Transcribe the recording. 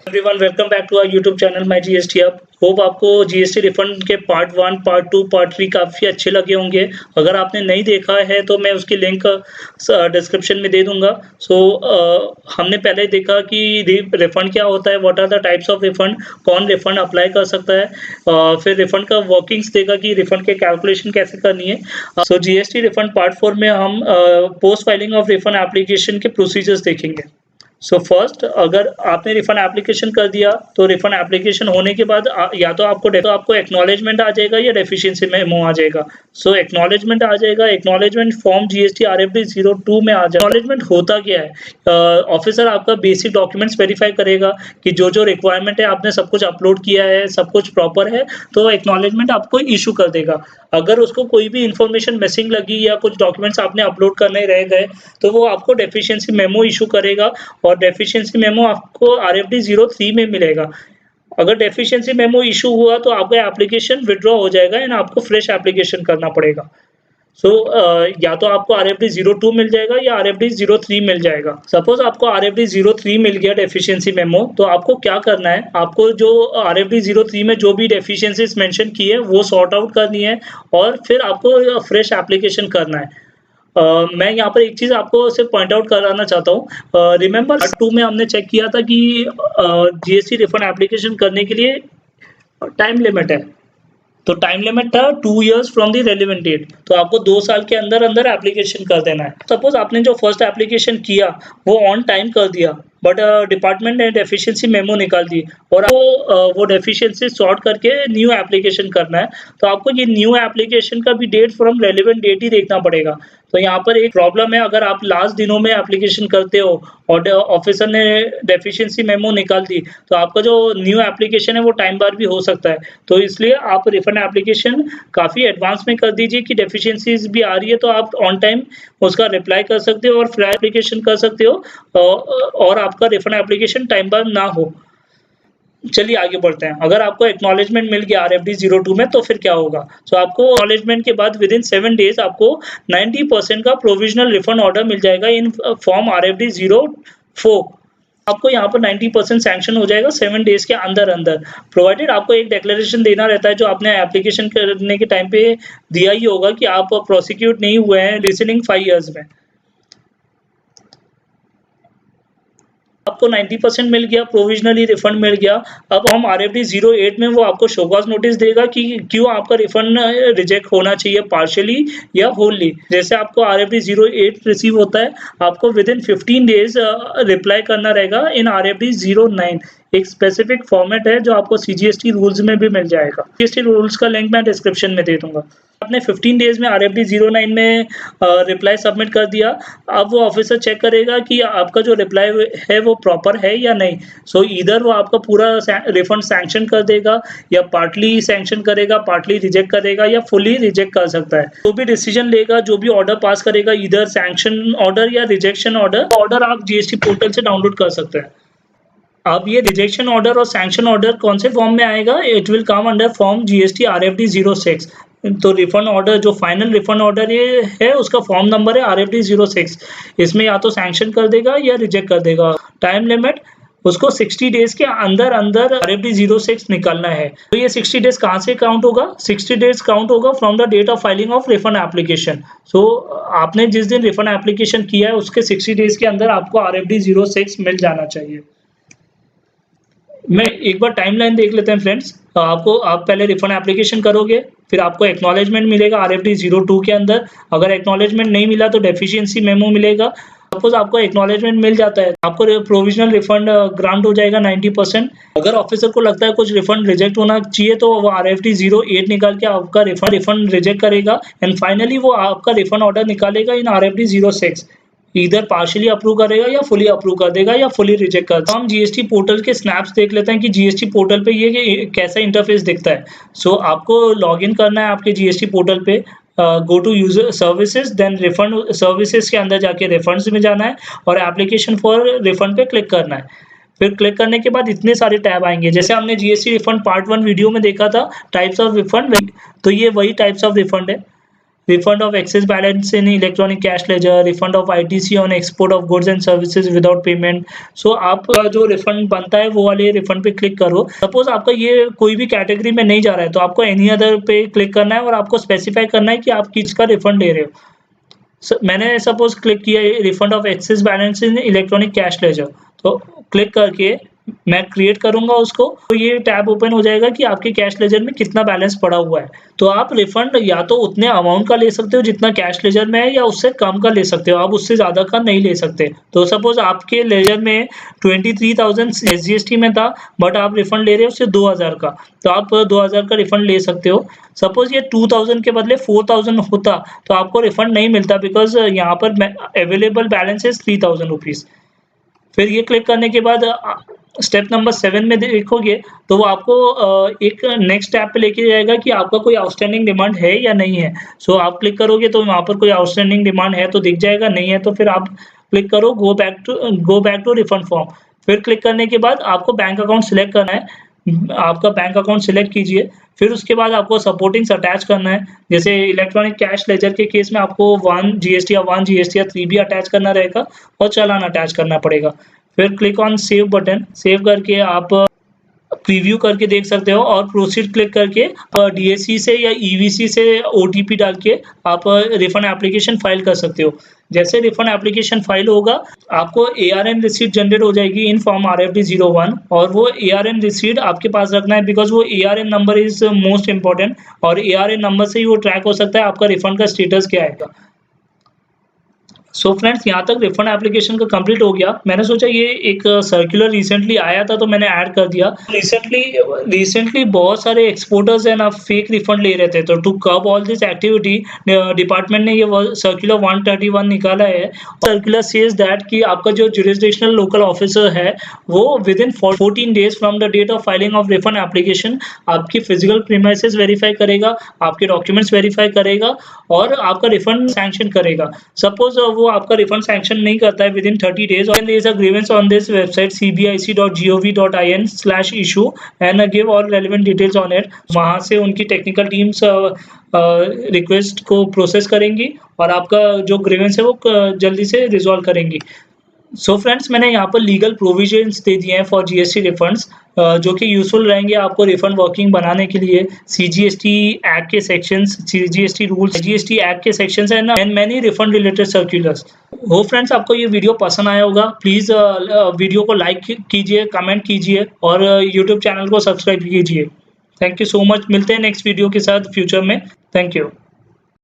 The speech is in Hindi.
Everyone welcome back to our YouTube channel my GST hub. Hope आपको जीएसटी रिफंड के पार्ट 1, पार्ट 2, पार्ट 3 काफ़ी अच्छे लगे होंगे। अगर आपने नहीं देखा है तो मैं उसकी लिंक डिस्क्रिप्शन में दे दूंगा। हमने पहले देखा कि रिफंड क्या होता है, what are the types of refund, कौन रिफंड अप्लाई कर सकता है। फिर रिफंड का वर्किंग्स देखा कि रिफंड के कैलकुलेशन कैसे करनी है। जीएसटी रिफंड पार्ट 4 में हम post filing of refund application के प्रोसीजर्स देखेंगे। फर्स्ट, अगर आपने रिफंड एप्लीकेशन कर दिया तो रिफंड एप्लीकेशन होने के बाद या तो आपको एक्नॉलेजमेंट आ जाएगा या डेफिशिएंसी मेमो आ जाएगा। एक्नॉलेजमेंट आ जाएगा, एक्नॉलेजमेंट फॉर्म जीएसटी आरएफडी 02 में आ जाएगा। एक्नॉलेजमेंट होता क्या है? ऑफिसर आपका बेसिक डॉक्यूमेंट्स वेरीफाई करेगा कि जो रिक्वायरमेंट है आपने सब कुछ अपलोड किया है, सब कुछ प्रॉपर है, तो एक्नॉलेजमेंट आपको इशू कर देगा। अगर उसको कोई भी इंफॉर्मेशन मिसिंग लगी या कुछ डॉक्यूमेंट्स आपने अपलोड करने रह गए तो वो आपको डेफिशिएंसी मेमो इशू करेगा और डेफिशिएंसी मेमो आपको आरएफडी 03 में मिलेगा। अगर डेफिशिएंसी मेमो इशू हुआ तो आपका एप्लीकेशन विड्रॉ हो जाएगा एंड आपको फ्रेश एप्लीकेशन करना पड़ेगा। या तो आपको आरएफडी 02 मिल जाएगा या आरएफडी 03 मिल जाएगा। सपोज आपको आरएफडी 03 मिल गया डेफिशिएंसी मेमो, तो आपको क्या करना है, आपको जो आरएफडी 03 में जो भी डेफिशिएंसीज मेंशन की है वो सॉर्ट आउट करनी है और फिर आपको फ्रेश एप्लीकेशन करना है। मैं यहाँ पर एक चीज़ आपको सिर्फ पॉइंट आउट कराना चाहता हूँ। रिमेंबर पार्ट 2 में हमने चेक किया था कि जीएसटी रिफंड एप्लीकेशन करने के लिए टाइम लिमिट है। तो टाइम लिमिट था 2 years from the relevant date. तो आपको 2 साल के अंदर अंदर एप्लीकेशन कर देना है। सपोज आपने जो फर्स्ट एप्लीकेशन किया वो ऑन टाइम कर दिया, बट डिपार्टमेंट ने डेफिशिएंसी मेमो निकाल दी और आपको वो डेफिशिएंसी सॉर्ट करके न्यू एप्लीकेशन करना है। तो आपको ये न्यू एप्लीकेशन का भी डेट फ्रॉम रेलेवेंट डेट ही देखना पड़ेगा। तो यहाँ पर एक प्रॉब्लम है, अगर आप लास्ट दिनों में एप्लीकेशन करते हो और ऑफिसर ने डेफिशिएंसी मेमो निकाल दी तो आपका जो न्यू एप्लीकेशन है वो टाइम बार भी हो सकता है। तो इसलिए आप रिफंड एप्लीकेशन काफ़ी एडवांस में कर दीजिए कि डेफिशिएंसीज भी आ रही है तो आप ऑन टाइम उसका रिप्लाई कर सकते हो और फ्री एप्लीकेशन कर सकते हो और आपका रिफंड एप्लीकेशन टाइम बार ना हो। चलिए आगे बढ़ते हैं। अगर आपको एक्नॉलेजमेंट मिल गया आरएफडी 02 में तो फिर क्या होगा? आपको एक्नॉलेजमेंट के बाद विदिन 7 डेज आपको 90% का प्रोविजनल रिफंड ऑर्डर मिल जाएगा इन फॉर्म आरएफडी 04। आपको यहाँ पर 90% सैंक्शन हो जाएगा 7 डेज के अंदर अंदर, प्रोवाइडेड आपको एक डिक्लेरेशन देना रहता है जो आपने एप्लीकेशन करने के टाइम पे दिया ही होगा कि आप प्रोसिक्यूट नहीं हुए हैं रिसीविंग 5 इयर्स में। आपको 90% मिल गया, प्रोविजनली रिफंड मिल गया। अब हम आरएफडी 08 में वो आपको शो कॉज नोटिस देगा कि क्यों आपका रिफंड रिजेक्ट होना चाहिए, पार्शियली या होलली। जैसे आपको आरएफडी 08 रिसीव होता है, आपको विदिन 15 डेज रिप्लाई करना रहेगा इन आरएफडी 09। एक स्पेसिफिक फॉर्मेट है जो आपको सीजीएसटी रूल्स में भी मिल जाएगा। सीजीएसटी रूल्स का लिंक मैं डिस्क्रिप्शन में दे दूंगा। आपने 15 डेज में आरएफडी 09 में रिप्लाई सबमिट कर दिया। अब वो ऑफिसर चेक करेगा कि आपका जो रिप्लाई है वो प्रॉपर है या नहीं। ईदर वो आपका पूरा रिफंड सैंक्शन कर देगा या पार्टली सैंक्शन करेगा, पार्टली रिजेक्ट करेगा या फुली रिजेक्ट कर सकता है। जो भी डिसीजन लेगा, जो भी ऑर्डर पास करेगा, ईदर सैंक्शन ऑर्डर या रिजेक्शन ऑर्डर आप जीएसटी पोर्टल से डाउनलोड कर सकते हैं। अब ये रिजेक्शन ऑर्डर और सैंक्शन ऑर्डर कौन से फॉर्म में आएगा? It will come under form GST RFD 06। तो रिफंड ऑर्डर जो फाइनल रिफंड ऑर्डर ये है उसका फॉर्म नंबर है आरएफडी 06। इसमें या तो सैंक्शन कर देगा या रिजेक्ट कर देगा। टाइम लिमिट उसको 60 डेज के अंदर अंदर आरएफडी 06 निकालना है। तो ये 60 डेज कहाँ से काउंट होगा? 60 डेज काउंट होगा from the date of filing of refund application. आपने जिस दिन रिफंड एप्लीकेशन किया है उसके 60 डेज के अंदर आपको आरएफडी 06 मिल जाना चाहिए। मैं एक बार टाइमलाइन देख लेते हैं फ्रेंड्स। आप पहले रिफंड एप्लीकेशन करोगे, फिर आपको एक्नॉलेजमेंट मिलेगा आरएफडी 02 के अंदर। अगर एक्नॉलेजमेंट नहीं मिला तो डेफिशिएंसी मेमो मिलेगा। सपोज आपको एक्नॉलेजमेंट मिल जाता है, आपको प्रोविजनल रिफंड ग्रांट हो जाएगा 90%। अगर ऑफिसर को लगता है कुछ रिफंड रिजेक्ट होना चाहिए तो वो आरएफडी 08 निकाल के आपका रिफंड रिजेक्ट करेगा एंड फाइनली वो आपका रिफंड ऑर्डर निकालेगा इन आरएफडी 06। इधर पार्शियली अप्रूव करेगा या फुली अप्रूव कर देगा या फुली रिजेक्ट कर देगा। हम जीएसटी पोर्टल के स्नैप्स देख लेते हैं कि जीएसटी पोर्टल पे ये कैसा इंटरफेस दिखता है। आपको लॉगिन करना है आपके जीएसटी पोर्टल पे, go to user services, then refund services के अंदर जाके रिफंड्स में जाना है और एप्लीकेशन फॉर रिफंड पे क्लिक करना है। फिर क्लिक करने के बाद इतने सारे टैब आएंगे, जैसे हमने जीएसटी रिफंड पार्ट 1 वीडियो में देखा था टाइप्स ऑफ रिफंड, तो ये वही टाइप्स ऑफ रिफंड है। refund of excess balance in electronic cash ledger, refund of ITC on export of goods and services without payment। सो आपका जो रिफंड बनता है वो वाले रिफंड पे क्लिक करो। सपोज आपका ये कोई भी कैटेगरी में नहीं जा रहा है तो आपको एनी अदर पे क्लिक करना है और आपको स्पेसिफाई करना है कि आप किसका रिफंड ले रहे हो। मैंने सपोज क्लिक किया refund of excess balance in electronic cash ledger, तो क्लिक करके मैं क्रिएट करूँगा उसको, तो ये टैब ओपन हो जाएगा कि आपके कैश लेजर में कितना बैलेंस पड़ा हुआ है। तो आप रिफंड या तो उतने अमाउंट का ले सकते हो जितना कैश लेजर में है, या उससे कम का ले सकते हो, आप उससे ज़्यादा का नहीं ले सकते। तो सपोज़ आपके लेजर में 23,000 SGST में था, बट आप रिफंड ले रहे हो सिर्फ 2,000 का, तो आप 2,000 का रिफंड ले सकते हो। सपोज़ ये 2,000 के बदले 4,000 होता तो आपको रिफंड नहीं मिलता, बिकॉज़ यहाँ पर अवेलेबल बैलेंस इज़ 3,000 रुपीज़। फिर ये क्लिक करने के बाद स्टेप नंबर 7 में देखोगे तो वो आपको एक नेक्स्ट स्टेप पे लेके जाएगा कि आपका कोई आउटस्टैंडिंग डिमांड है या नहीं है। सो आप क्लिक करोगे तो वहाँ पर कोई आउटस्टैंडिंग डिमांड है तो दिख जाएगा, नहीं है तो फिर आप क्लिक करो go back to refund form. फिर क्लिक करने के बाद आपको बैंक अकाउंट सिलेक्ट करना है, आपका बैंक अकाउंट सिलेक्ट कीजिए। फिर उसके बाद आपको सपोर्टिंग्स अटैच करना है, जैसे इलेक्ट्रॉनिक कैश लेजर के केस में आपको 1 GST या 1 GST या 3 भी अटैच करना रहेगा और चालान अटैच करना पड़ेगा। फिर click on save button, save करके आप प्रीव्यू करके देख सकते हो और प्रोसीड क्लिक करके DSC से या EVC से OTP डाल के आप रिफंड एप्लीकेशन फाइल कर सकते हो। जैसे रिफंड एप्लीकेशन फाइल होगा आपको ARN रिसीट जनरेट हो जाएगी इन फॉर्म RFD 01, और वो ARN रिसीट आपके पास रखना है, बिकॉज वो ARN number is most important, और ARN नंबर से ही वो ट्रैक हो सकता है आपका रिफंड का स्टेटस क्या आएगा। सो फ्रेंड्स, यहाँ तक रिफंड एप्लीकेशन का कंप्लीट हो गया। मैंने सोचा ये एक सर्कुलर रिसेंटली आया था तो मैंने ऐड कर दिया। रिसेंटली बहुत सारे एक्सपोर्टर्स है ना फेक रिफंड ले रहे थे, तो to curb all this activity department ने ये सर्कुलर 131 निकाला है। सर्कुलर सेज दैट कि आपका जो जुरिसडिक्शनल लोकल ऑफिसर है वो within 14 days from the date of filing of refund application आपकी फिजिकल प्रीमाइसेस वेरीफाई करेगा, आपके डॉक्यूमेंट्स वेरीफाई करेगा और आपका रिफंड सैंक्शन करेगा। सपोज वो आपका रिफंड सैंक्शन नहीं करता है विद इन 30 डेज, और there is a grievance on this website cbic.gov.in/issue and give all relevant details on it. वहां से उनकी टेक्निकल टीम्स रिक्वेस्ट को प्रोसेस करेंगी और आपका जो ग्रीवेंस है वो जल्दी से रिजॉल्व करेंगी। सो फ्रेंड्स, मैंने यहाँ पर लीगल प्रोविजंस दे दिए हैं फॉर GST रिफंड्स, जो कि यूजफुल रहेंगे आपको रिफंड वर्किंग बनाने के लिए। CGST एक्ट के sections, GST rules, GST act के sections and many refund related circulars. हो फ्रेंड्स, आपको ये वीडियो पसंद आया होगा। प्लीज़ वीडियो को लाइक कीजिए, कमेंट कीजिए और यूट्यूब चैनल को सब्सक्राइब कीजिए। Thank you so much. मिलते हैं नेक्स्ट वीडियो के साथ फ्यूचर में। Thank you.